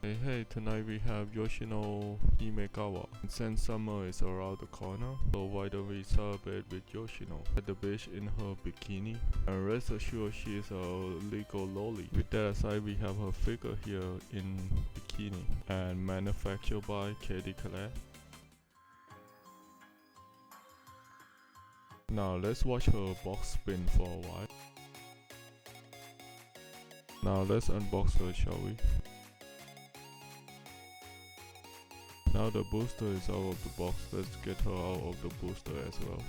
Hey, tonight we have Yoshino Himekawa. Since summer is around the corner, so why don't we celebrate with Yoshino at the beach in her bikini? And rest assured she is a legal loli. With that aside, we have her figure here in bikini and manufactured by Colle. Now let's watch her box spin for a while. Now let's unbox her, shall we? Now the booster is out of the box, let's get her out of the booster as well.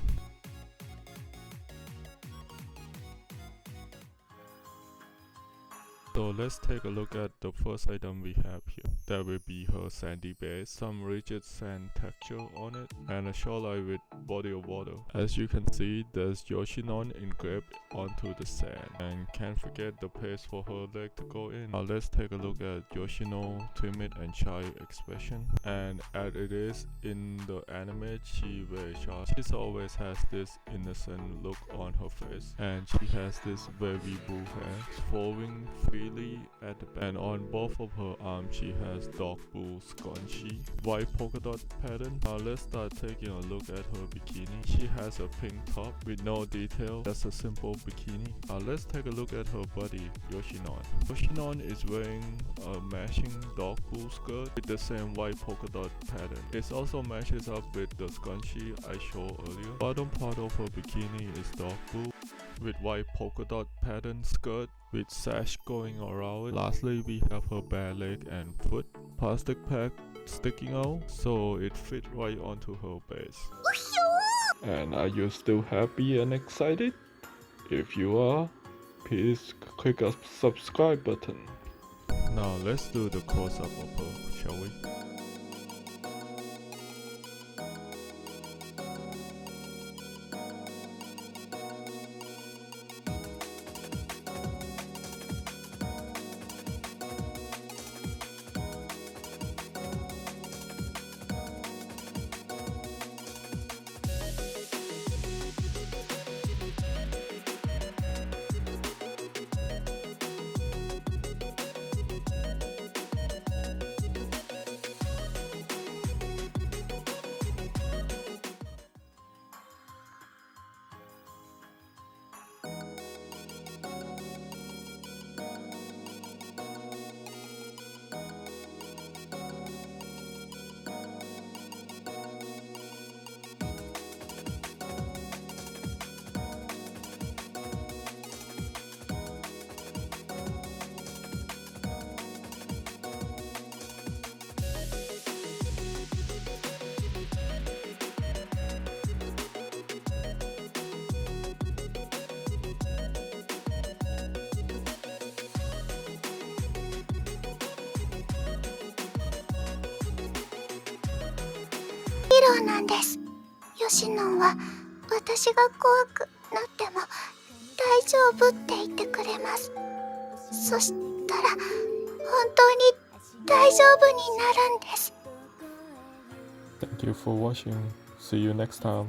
So let's take a look at the first item we have here. That will be her sandy base, some rigid sand texture on it, and a shoreline with body of water. As you can see, there's Yoshino engraved onto the sand. And can't forget the place for her leg to go in. Now let's take a look at Yoshino timid and shy expression. And as it is in the anime, she very shy. She always has this innocent look on her face. And she has this very blue hair flowing freely at the back. And on both of her arms, she has dark blue scrunchie, white polka dot pattern. Now let's start taking a look at her bikini. She has a pink top with no detail, just a simple bikini. Now let's take a look at her buddy, Yoshino. Yoshino is wearing a matching dark blue skirt with the same white polka dot pattern. It also matches up with the scrunchie I showed earlier. Bottom part of her bikini is dark blue with white polka dot pattern skirt with sash going around it. Lastly, we have her bare leg and foot. Plastic pack sticking out, so it fit right onto her base. And are you still happy and excited? If you are, please click the subscribe button. Now let's do the close-up of her, shall we?なんです。ヨシノンは私が怖くなっても大丈夫って言ってくれます。そしたら本当に大丈夫になるんです。 Thank you for watching. See you next time.